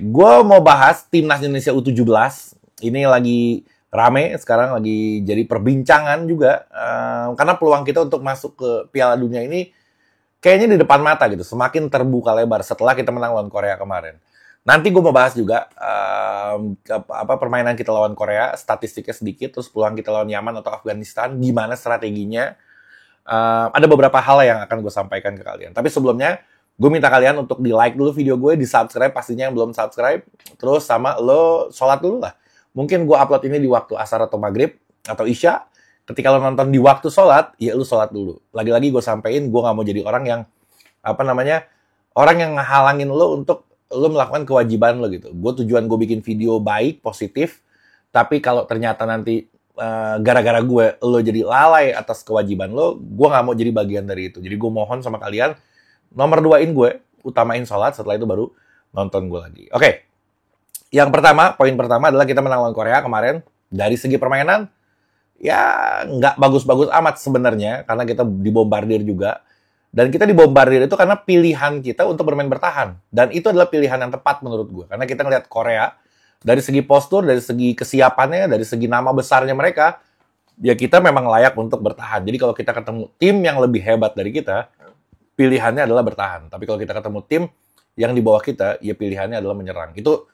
Gue mau bahas timnas Indonesia U17. Ini lagi rame sekarang, lagi jadi perbincangan juga. Karena peluang kita untuk masuk ke Piala Dunia ini kayaknya di depan mata gitu. Semakin terbuka lebar setelah kita menang lawan Korea kemarin. Nanti gue mau bahas juga permainan kita lawan Korea, statistiknya sedikit, terus peluang kita lawan Yaman atau Afghanistan, gimana strateginya. Ada beberapa hal yang akan gue sampaikan ke kalian. Tapi sebelumnya, gue minta kalian untuk di-like dulu video gue, di-subscribe pastinya yang belum subscribe. Terus sama lo sholat dulu lah. Mungkin gue upload ini di waktu asar atau maghrib atau isya. Ketika lo nonton di waktu sholat, ya lo sholat dulu. Lagi-lagi gue sampein, gue gak mau jadi orang yang, orang yang ngehalangin lo untuk lo melakukan kewajiban lo gitu. Tujuan gue bikin video baik, positif. Tapi kalau ternyata nanti gara-gara lo jadi lalai atas kewajiban lo, gue gak mau jadi bagian dari itu. Jadi gue mohon sama kalian, nomor 2-in gue, utamain sholat, setelah itu baru nonton gue lagi. Oke. Yang pertama, poin pertama adalah kita menang lawan Korea kemarin. Dari segi permainan, ya nggak bagus-bagus amat sebenarnya, karena kita dibombardir juga. Dan kita dibombardir itu karena pilihan kita untuk bermain bertahan. Dan itu adalah pilihan yang tepat menurut gue. Karena kita ngeliat Korea, dari segi postur, dari segi kesiapannya, dari segi nama besarnya mereka, ya kita memang layak untuk bertahan. Jadi kalau kita ketemu tim yang lebih hebat dari kita, pilihannya adalah bertahan. Tapi kalau kita ketemu tim yang di bawah kita, ya pilihannya adalah menyerang. Itu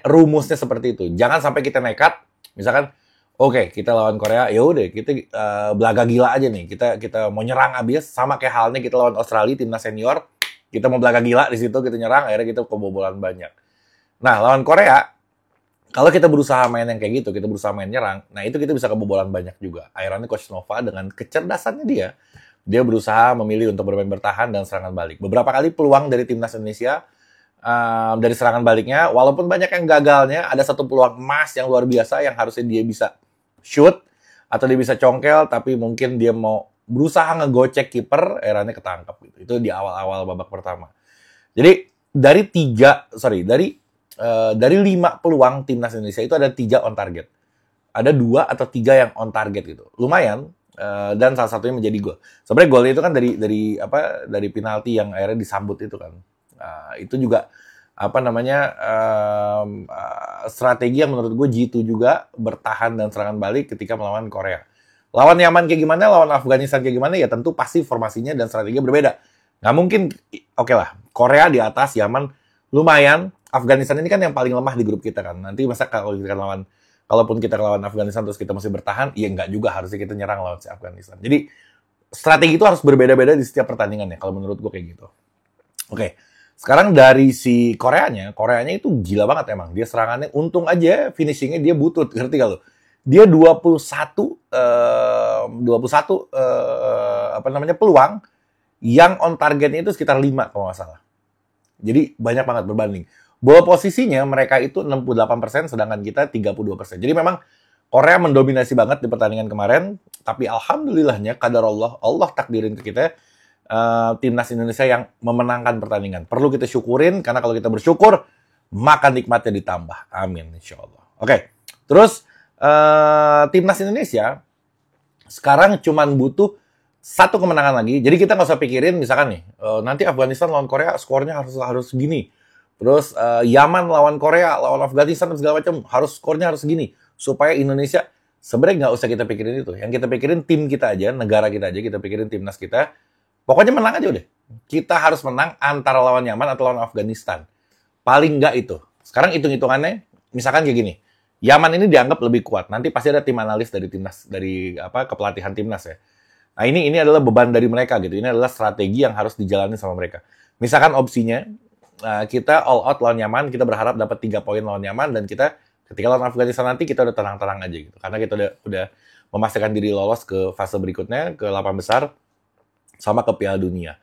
rumusnya seperti itu. Jangan sampai kita nekat, misalkan, oke, kita lawan Korea, ya udah kita belaga gila aja nih. Kita mau nyerang abis, sama kayak halnya kita lawan Australia timnas senior, kita mau belaga gila di situ, kita nyerang, akhirnya kita kebobolan banyak. Nah, lawan Korea, kalau kita berusaha main yang kayak gitu, kita berusaha main nyerang, nah itu kita bisa kebobolan banyak juga. Akhirnya Coach Nova dengan kecerdasannya dia berusaha memilih untuk bermain bertahan dan serangan balik. Beberapa kali peluang dari timnas Indonesia dari serangan baliknya, walaupun banyak yang gagalnya, ada satu peluang emas yang luar biasa yang harusnya dia bisa shoot atau dia bisa congkel, tapi mungkin dia mau berusaha ngegocek kiper, akhirnya ketangkap gitu. Itu di awal-awal babak pertama. Jadi dari 5 peluang timnas Indonesia itu ada 3 on target. Ada 2 atau 3 yang on target gitu. Lumayan. Dan salah satunya menjadi gol. Sebenarnya gol itu kan dari penalti yang akhirnya disambut itu kan. Itu juga strategi yang menurut gue jitu juga, bertahan dan serangan balik ketika melawan Korea. Lawan Yaman kayak gimana, lawan Afghanistan kayak gimana, ya tentu pasti formasinya dan strateginya berbeda. Nggak mungkin, oke lah, Korea di atas, Yaman lumayan. Afghanistan ini kan yang paling lemah di grup kita kan. Nanti masa kalau kita kalaupun kita lawan Afghanistan terus kita masih bertahan, ya enggak juga, harusnya kita nyerang lawan si Afghanistan. Jadi, strategi itu harus berbeda-beda di setiap pertandingan ya, kalau menurut gue kayak gitu. Oke, sekarang dari si Koreanya itu gila banget emang. Dia serangannya, untung aja finishingnya dia butut, ngerti gak lo? Dia 21 peluang, yang on targetnya itu sekitar 5 kalau nggak salah. Jadi, banyak banget berbanding. Bola posisinya mereka itu 68%, sedangkan kita 32%. Jadi memang Korea mendominasi banget di pertandingan kemarin, tapi alhamdulillahnya kadar Allah takdirin ke kita timnas Indonesia yang memenangkan pertandingan. Perlu kita syukurin, karena kalau kita bersyukur, maka nikmatnya ditambah. Amin, insya Allah. Oke, terus timnas Indonesia sekarang cuman butuh 1 kemenangan lagi. Jadi kita nggak usah pikirin, misalkan nih, nanti Afghanistan lawan Korea skornya harus segini. Terus Yaman lawan Korea, lawan Afghanistan dan segala macam, skornya harus segini. Supaya Indonesia, sebenarnya nggak usah kita pikirin itu. Yang kita pikirin tim kita aja, negara kita aja, kita pikirin timnas kita. Pokoknya menang aja udah. Kita harus menang antara lawan Yaman atau lawan Afghanistan. Paling nggak itu. Sekarang hitung-hitungannya, misalkan kayak gini. Yaman ini dianggap lebih kuat. Nanti pasti ada tim analis dari timnas, kepelatihan timnas ya. Nah ini adalah beban dari mereka gitu. Ini adalah strategi yang harus dijalani sama mereka. Misalkan opsinya, kita all out lawan Yaman, kita berharap dapat 3 poin lawan Yaman, dan kita ketika lawan Afghanistan nanti kita udah tenang-tenang aja gitu. Karena kita udah memastikan diri lolos ke fase berikutnya, ke 8 besar, sama ke Piala Dunia.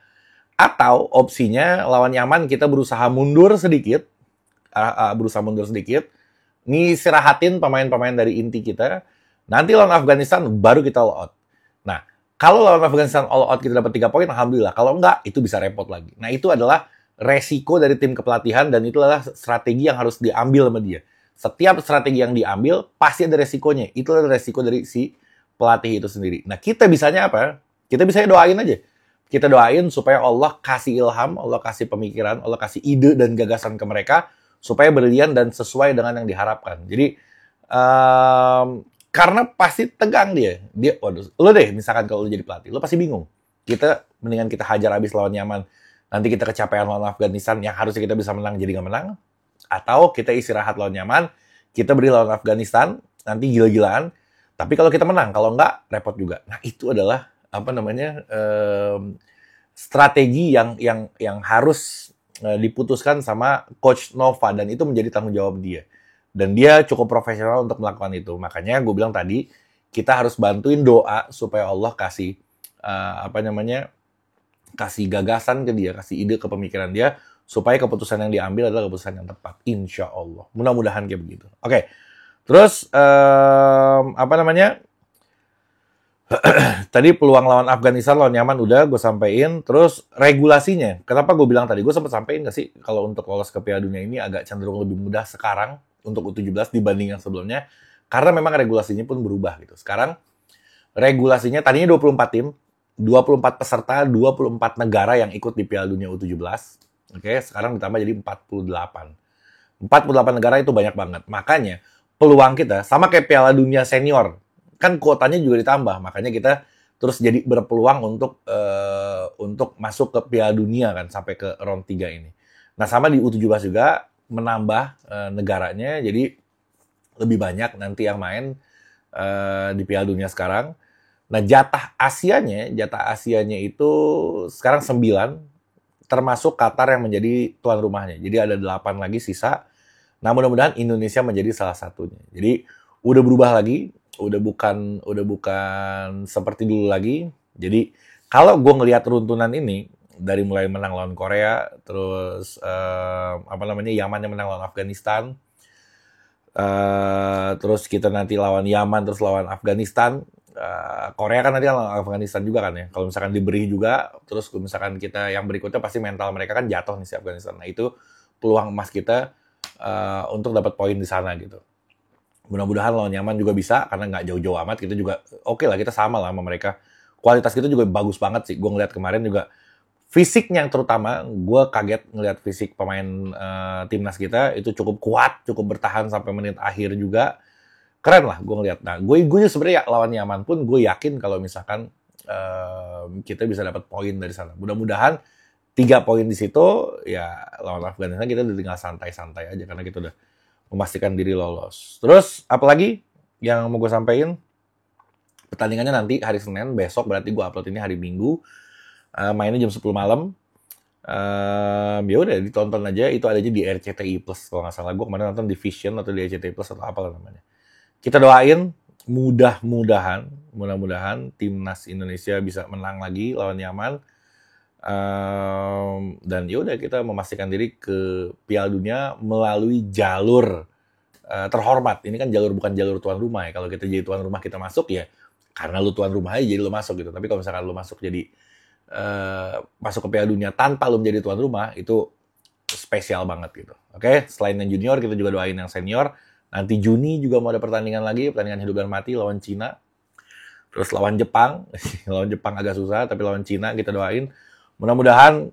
Atau opsinya lawan Yaman kita berusaha mundur sedikit, ngistirahatin pemain-pemain dari inti kita, nanti lawan Afghanistan baru kita all out. Nah, kalau lawan Afghanistan all out kita dapat 3 poin, alhamdulillah. Kalau enggak, itu bisa repot lagi. Nah, itu adalah resiko dari tim kepelatihan, dan itu adalah strategi yang harus diambil sama dia. Setiap strategi yang diambil, pasti ada resikonya. Itu adalah resiko dari si pelatih itu sendiri. Nah, kita bisanya apa? Kita bisa doain aja. Kita doain supaya Allah kasih ilham, Allah kasih pemikiran, Allah kasih ide dan gagasan ke mereka, supaya brilian dan sesuai dengan yang diharapkan. Jadi karena pasti tegang dia, waduh, lo deh misalkan kalau lo jadi pelatih, lo pasti bingung. Mendingan kita hajar abis lawan Yaman, nanti kita kecapean lawan Afghanistan yang harusnya kita bisa menang jadi nggak menang, atau kita istirahat lawan Yaman, kita beri lawan Afghanistan, nanti gila-gilaan, tapi kalau kita menang, kalau nggak repot juga. Nah itu adalah strategi yang harus diputuskan sama Coach Nova, dan itu menjadi tanggung jawab dia. Dan dia cukup profesional untuk melakukan itu. Makanya gue bilang tadi, kita harus bantuin doa supaya Allah kasih kasih gagasan ke dia, kasih ide ke pemikiran dia, supaya keputusan yang diambil adalah keputusan yang tepat. Insya Allah. Mudah-mudahan kayak begitu. Oke. Terus tadi peluang lawan Afghanistan, lawan Yaman udah gue sampein. Terus regulasinya, kenapa gue bilang tadi, gue sempat sampein gak sih kalau untuk lolos ke Piala Dunia ini agak cenderung lebih mudah sekarang untuk U17 dibanding yang sebelumnya, karena memang regulasinya pun berubah gitu. Sekarang regulasinya tadinya 24 tim, 24 peserta, 24 negara yang ikut di Piala Dunia U17. Oke, sekarang ditambah jadi 48. 48 negara itu banyak banget. Makanya peluang kita sama kayak Piala Dunia senior, kan kuotanya juga ditambah, makanya kita terus jadi berpeluang untuk masuk ke Piala Dunia kan sampai ke round 3 ini. Nah, sama di U17 juga menambah negaranya, jadi lebih banyak nanti yang main di Piala Dunia sekarang. Nah, jatah Asianya itu sekarang 9, termasuk Qatar yang menjadi tuan rumahnya. Jadi ada 8 lagi sisa. Nah, mudah-mudahan Indonesia menjadi salah satunya. Jadi udah berubah lagi, udah bukan seperti dulu lagi. Jadi kalau gue ngelihat runtunan ini dari mulai menang lawan Korea, terus Yaman yang menang lawan Afghanistan, terus kita nanti lawan Yaman, terus lawan Afghanistan, Korea kan nanti lawan Afghanistan juga kan ya. Kalau misalkan diberi juga, terus misalkan kita yang berikutnya pasti mental mereka kan jatuh nih si Afghanistan. Nah itu peluang emas kita untuk dapat poin di sana gitu. Mudah-mudahan lawan Yaman juga bisa, karena nggak jauh-jauh amat. Kita juga oke lah, kita sama lah sama mereka. Kualitas kita juga bagus banget sih. Gue ngeliat kemarin juga fisiknya, terutama gue kaget ngeliat fisik pemain timnas kita itu cukup kuat, cukup bertahan sampai menit akhir juga. Keren lah gue ngeliat. Nah, gue sebenarnya lawan Yaman pun gue yakin kalau misalkan kita bisa dapat poin dari sana. Mudah-mudahan 3 poin di situ, ya lawan Afghanistan kita udah tinggal santai-santai aja karena kita udah memastikan diri lolos. Terus apalagi yang mau gue sampaikan? Pertandingannya nanti hari Senin, besok berarti gue upload ini hari Minggu. Mainnya jam 10 malam. Ya udah ditonton aja, itu adanya di RCTI Plus kalau nggak salah. Gue kemarin nonton di Vision atau di RCTI Plus atau apa namanya. Kita doain mudah-mudahan timnas Indonesia bisa menang lagi lawan Yaman. Dan ya udah kita memastikan diri ke Piala Dunia melalui jalur terhormat. Ini kan bukan jalur tuan rumah ya. Kalau kita jadi tuan rumah kita masuk ya karena lu tuan rumah aja jadi lu masuk gitu. Tapi kalau misalkan lu masuk jadi masuk ke Piala Dunia tanpa lu menjadi tuan rumah, itu spesial banget gitu. Oke, selain yang junior kita juga doain yang senior. Nanti Juni juga mau ada pertandingan lagi, pertandingan hidup dan mati lawan Cina. Terus lawan Jepang. Lawan Jepang agak susah, tapi lawan Cina kita doain. Mudah-mudahan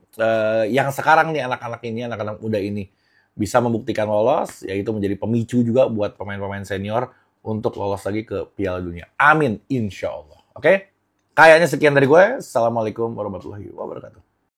yang sekarang nih anak-anak muda ini bisa membuktikan lolos, yaitu menjadi pemicu juga buat pemain-pemain senior untuk lolos lagi ke Piala Dunia. Amin, insya Allah. Oke? Kayaknya sekian dari gue. Assalamualaikum warahmatullahi wabarakatuh.